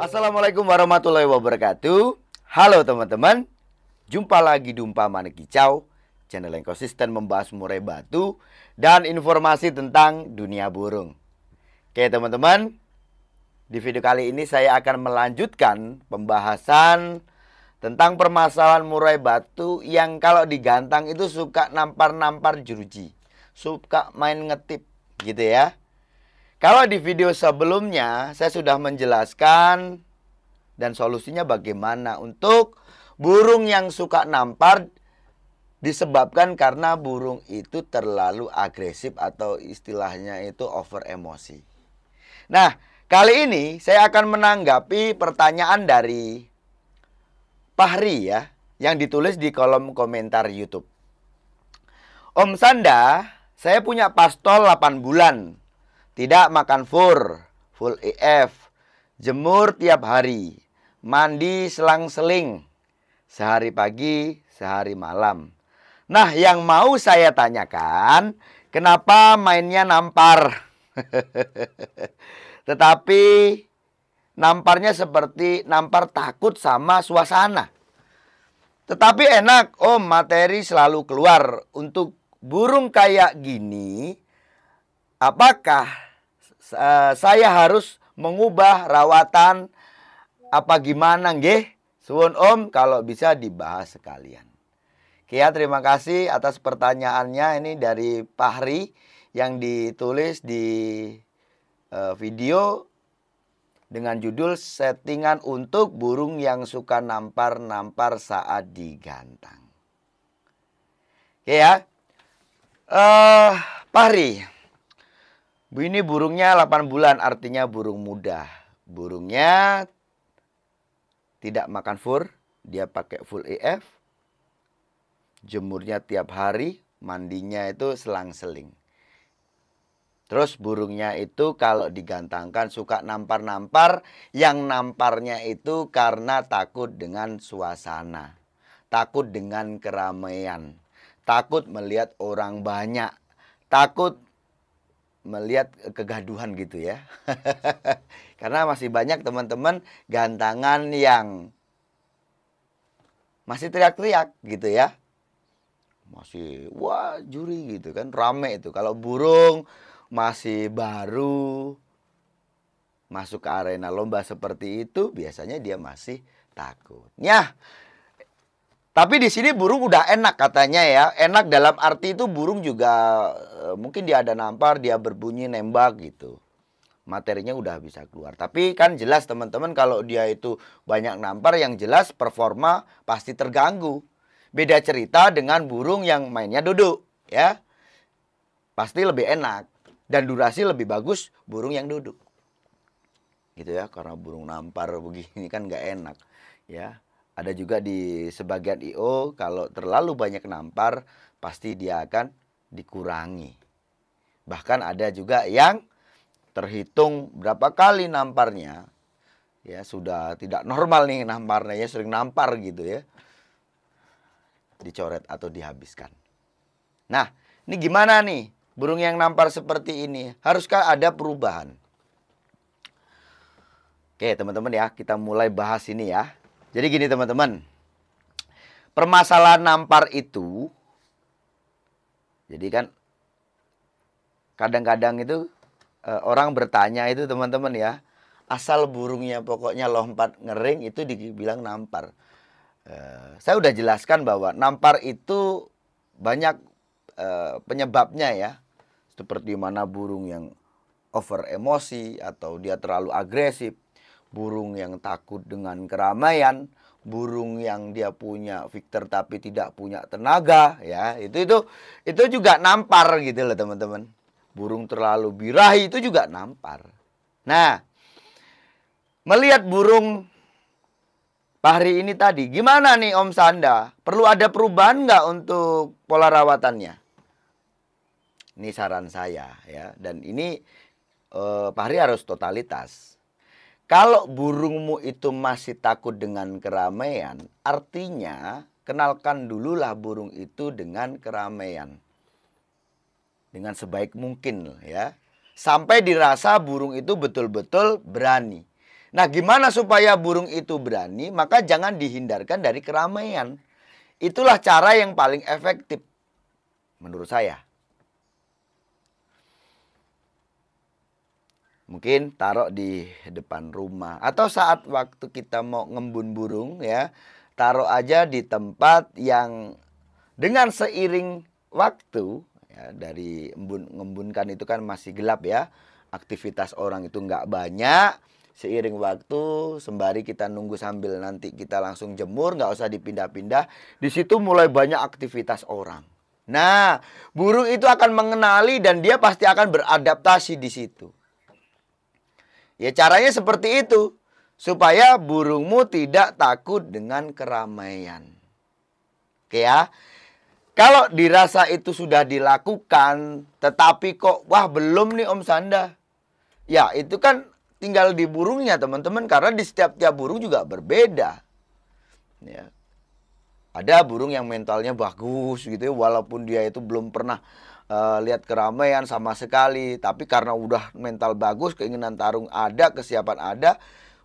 Assalamualaikum warahmatullahi wabarakatuh. Halo teman-teman, jumpa lagi di Umpama Kicau, channel yang konsisten membahas murai batu dan informasi tentang dunia burung. Oke teman-teman, di video kali ini saya akan melanjutkan pembahasan tentang permasalahan murai batu yang kalau digantang itu suka nampar-nampar jeruji, suka main ngetip gitu ya. Kalau di video sebelumnya saya sudah menjelaskan dan solusinya bagaimana untuk burung yang suka nampar disebabkan karena burung itu terlalu agresif atau istilahnya itu over emosi. Nah, kali ini saya akan menanggapi pertanyaan dari Fahri ya, yang ditulis di kolom komentar YouTube. Om Sanda, saya punya pastol 8 bulan. Tidak makan full EF, jemur tiap hari, mandi selang-seling, sehari pagi, sehari malam. Nah, yang mau saya tanyakan, kenapa mainnya nampar? Tetapi namparnya seperti nampar takut sama suasana. Tetapi enak, Om, materi selalu keluar. Untuk burung kayak gini, apakah saya harus mengubah rawatan apa gimana nggih? Suwun Om, kalau bisa dibahas sekalian. Oke ya, terima kasih atas pertanyaannya. Ini dari Fahri yang ditulis di video dengan judul settingan untuk burung yang suka nampar-nampar saat digantang. Oke ya. Fahri, ini burungnya 8 bulan, artinya burung muda. Burungnya tidak makan fur, dia pakai full EF. Jemurnya tiap hari, mandinya itu selang-seling. Terus burungnya itu kalau digantangkan suka nampar-nampar, yang namparnya itu karena takut dengan suasana, takut dengan keramaian, takut melihat orang banyak, takut melihat kegaduhan gitu ya. Karena masih banyak teman-teman gantangan yang masih teriak-teriak gitu ya. Masih wah juri gitu kan, rame itu. Kalau burung masih baru masuk ke arena lomba seperti itu, biasanya dia masih takut. Ya. Tapi di sini burung udah enak katanya ya. Enak dalam arti itu burung juga mungkin dia ada nampar, dia berbunyi nembak gitu. Materinya udah bisa keluar. Tapi kan jelas teman-teman kalau dia itu banyak nampar, yang jelas performa pasti terganggu. Beda cerita dengan burung yang mainnya duduk ya. Pasti lebih enak dan durasi lebih bagus burung yang duduk. Gitu ya, karena burung nampar begini kan nggak enak ya. Ada juga di sebagian IO kalau terlalu banyak nampar pasti dia akan dikurangi. Bahkan ada juga yang terhitung berapa kali namparnya. Ya sudah tidak normal nih namparnya, ya sering nampar gitu ya. Dicoret atau dihabiskan. Nah, ini gimana nih? Burung yang nampar seperti ini, haruskah ada perubahan? Oke teman-teman ya, kita mulai bahas ini ya. Jadi gini teman-teman, permasalahan nampar itu, jadi kan kadang-kadang itu orang bertanya itu teman-teman ya, asal burungnya pokoknya lompat ngering itu dibilang nampar. Saya udah jelaskan bahwa nampar itu banyak penyebabnya ya, seperti mana burung yang over emosi atau dia terlalu agresif, burung yang takut dengan keramaian, burung yang dia punya fikter tapi tidak punya tenaga ya, itu juga nampar gitu loh teman-teman. Burung terlalu birahi itu juga nampar. Nah, melihat burung Fahri ini tadi, gimana nih Om Sanda? Perlu ada perubahan nggak untuk pola rawatannya? Ini saran saya ya, dan ini Fahri harus totalitas. Kalau burungmu itu masih takut dengan keramaian, artinya kenalkan dululah burung itu dengan keramaian. Dengan sebaik mungkin ya. Sampai dirasa burung itu betul-betul berani. Nah, gimana supaya burung itu berani? Maka jangan dihindarkan dari keramaian. Itulah cara yang paling efektif menurut saya. Mungkin taruh di depan rumah atau saat waktu kita mau ngembun burung ya, taruh aja di tempat yang dengan seiring waktu ya, dari ngembunkan itu kan masih gelap ya. Aktivitas orang itu nggak banyak. Seiring waktu sembari kita nunggu sambil nanti kita langsung jemur, nggak usah dipindah-pindah. Di situ mulai banyak aktivitas orang. Nah, burung itu akan mengenali dan dia pasti akan beradaptasi di situ. Ya caranya seperti itu. Supaya burungmu tidak takut dengan keramaian. Oke ya. Kalau dirasa itu sudah dilakukan, tetapi kok, wah belum nih Om Sanda. Ya itu kan tinggal di burungnya teman-teman. Karena di setiap burung juga berbeda. Ya. Ada burung yang mentalnya bagus gitu ya. Walaupun dia itu belum pernah lihat keramaian sama sekali. Tapi karena udah mental bagus, keinginan tarung ada, kesiapan ada.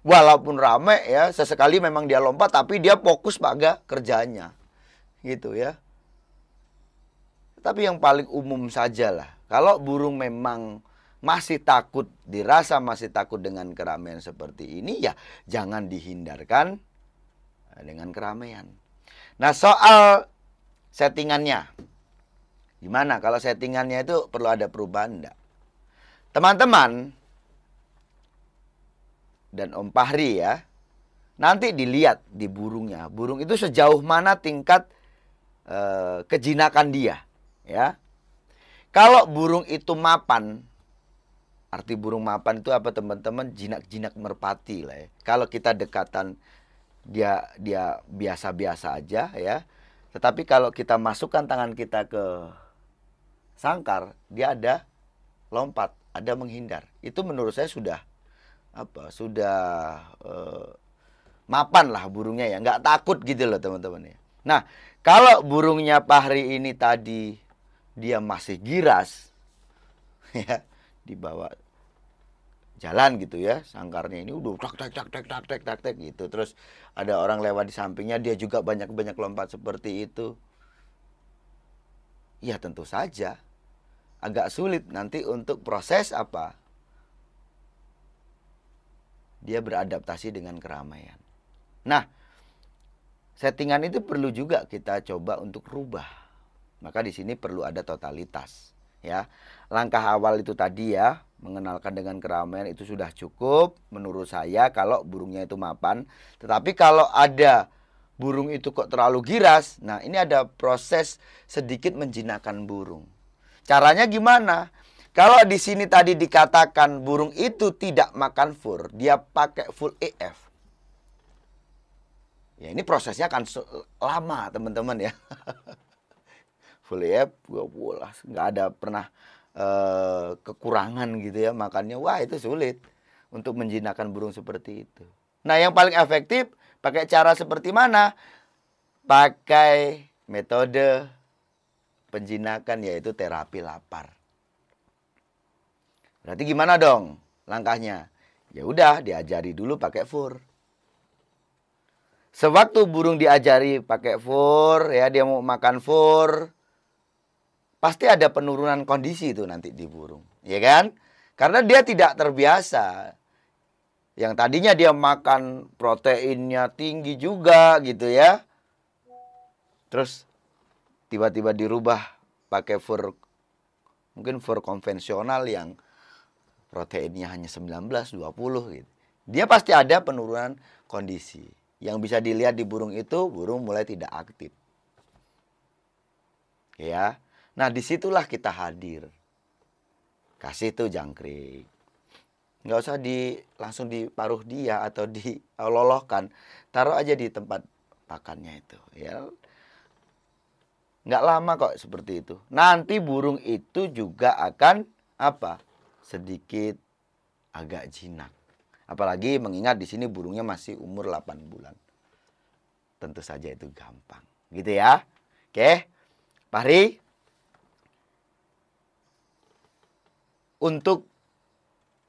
Walaupun ramai ya, sesekali memang dia lompat, tapi dia fokus pada kerjanya. Gitu ya. Tapi yang paling umum saja lah. Kalau burung memang masih takut, dirasa masih takut dengan keramaian seperti ini, ya jangan dihindarkan dengan keramaian. Nah, soal settingannya. Gimana kalau settingannya itu perlu ada perubahan enggak? Teman-teman dan Om Fahri ya, nanti dilihat di burungnya. Burung itu sejauh mana tingkat kejinakan dia. Ya, kalau burung itu mapan, arti burung mapan itu apa teman-teman? Jinak-jinak merpati lah ya. Kalau kita dekatan dia biasa-biasa aja ya. Tetapi kalau kita masukkan tangan kita ke sangkar, dia ada lompat, ada menghindar. Itu menurut saya sudah mapan lah burungnya ya, nggak takut gitu loh teman-teman ya. Nah, kalau burungnya Fahri ini tadi dia masih giras, ya, dibawa jalan gitu ya, sangkarnya ini udah tak gitu. Terus ada orang lewat di sampingnya, dia juga banyak lompat seperti itu. Ya tentu saja agak sulit nanti untuk proses apa? Dia beradaptasi dengan keramaian. Nah, settingan itu perlu juga kita coba untuk rubah. Maka di sini perlu ada totalitas, ya. Langkah awal itu tadi ya, mengenalkan dengan keramaian itu sudah cukup menurut saya kalau burungnya itu mapan. Tetapi kalau ada burung itu kok terlalu giras, nah ini ada proses sedikit menjinakkan burung. Caranya gimana? Kalau di sini tadi dikatakan burung itu tidak makan fur, dia pakai full EF. Ya ini prosesnya akan lama teman-teman ya. Full EF, nggak ada pernah kekurangan gitu ya makannya. Wah itu sulit untuk menjinakkan burung seperti itu. Nah yang paling efektif pakai cara seperti mana? Pakai metode penjinakan yaitu terapi lapar. Berarti gimana dong langkahnya? Ya udah diajari dulu pakai fur. Sewaktu burung diajari pakai fur, ya dia mau makan fur, pasti ada penurunan kondisi itu nanti di burung, ya kan? Karena dia tidak terbiasa. Yang tadinya dia makan proteinnya tinggi juga gitu ya. Terus tiba-tiba dirubah pakai fur, mungkin fur konvensional yang proteinnya hanya 19-20 gitu. Dia pasti ada penurunan kondisi. Yang bisa dilihat di burung itu, burung mulai tidak aktif. Ya. Nah, disitulah kita hadir. Kasih tuh jangkrik. Nggak usah langsung diparuh dia atau dilolohkan. Taruh aja di tempat pakannya itu. Ya. Nggak lama kok seperti itu. Nanti burung itu juga akan apa? Sedikit agak jinak. Apalagi mengingat di sini burungnya masih umur 8 bulan. Tentu saja itu gampang. Gitu ya. Oke. Fahri. Untuk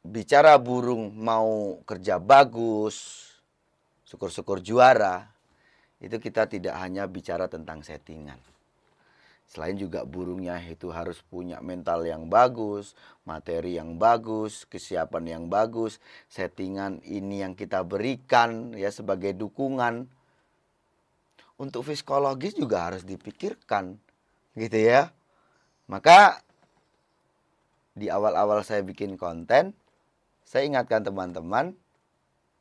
bicara burung mau kerja bagus, syukur-syukur juara, itu kita tidak hanya bicara tentang settingan. Selain juga burungnya itu harus punya mental yang bagus, materi yang bagus, kesiapan yang bagus, settingan ini yang kita berikan ya sebagai dukungan. Untuk psikologis juga harus dipikirkan, gitu ya. Maka di awal-awal saya bikin konten, saya ingatkan teman-teman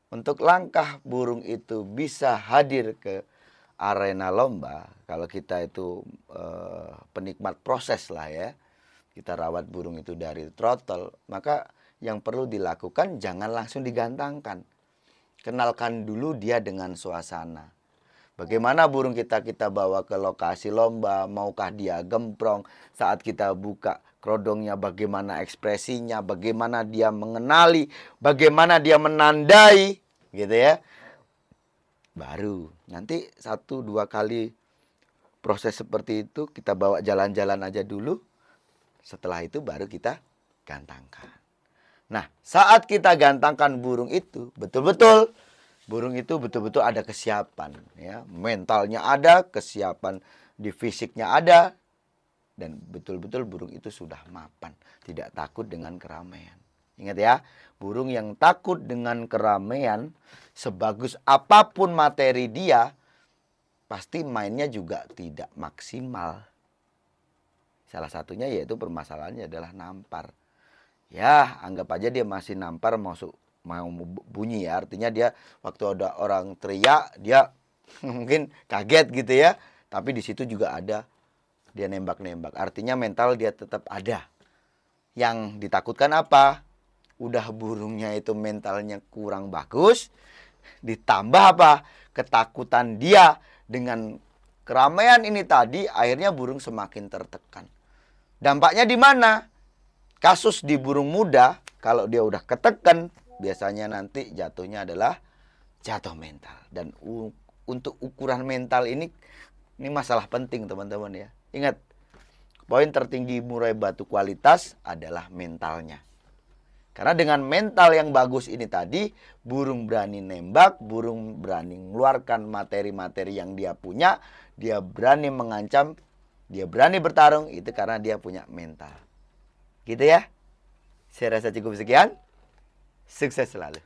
untuk langkah burung itu bisa hadir ke arena lomba. Kalau kita itu penikmat proses lah ya, kita rawat burung itu dari throttle, maka yang perlu dilakukan jangan langsung digantangkan. Kenalkan dulu dia dengan suasana. Bagaimana burung kita bawa ke lokasi lomba, maukah dia gemprong, saat kita buka kerodongnya bagaimana ekspresinya, bagaimana dia mengenali, bagaimana dia menandai, gitu ya. Baru nanti 1-2 kali proses seperti itu kita bawa jalan-jalan aja dulu. Setelah itu baru kita gantangkan. Nah, saat kita gantangkan burung itu, betul-betul burung itu betul-betul ada kesiapan, ya, mentalnya ada, kesiapan di fisiknya ada, dan betul-betul burung itu sudah mapan, tidak takut dengan keramaian. Ingat ya, burung yang takut dengan keramaian, sebagus apapun materi dia, pasti mainnya juga tidak maksimal. Salah satunya yaitu permasalahannya adalah nampar. Ya, anggap aja dia masih nampar mau bunyi ya, artinya dia waktu ada orang teriak dia mungkin kaget gitu ya, tapi di situ juga ada dia nembak-nembak, artinya mental dia tetap ada. Yang ditakutkan apa? Udah burungnya itu mentalnya kurang bagus, ditambah apa? Ketakutan dia dengan keramaian ini tadi, akhirnya burung semakin tertekan. Dampaknya di mana? Kasus di burung muda, kalau dia udah ketekan, biasanya nanti jatuhnya adalah jatuh mental. Dan untuk ukuran mental ini masalah penting teman-teman ya. Ingat, poin tertinggi murai batu kualitas adalah mentalnya. Karena dengan mental yang bagus ini tadi, burung berani nembak, burung berani mengeluarkan materi-materi yang dia punya, dia berani mengancam, dia berani bertarung, itu karena dia punya mental. Gitu ya. Saya rasa cukup sekian. Sukses selalu.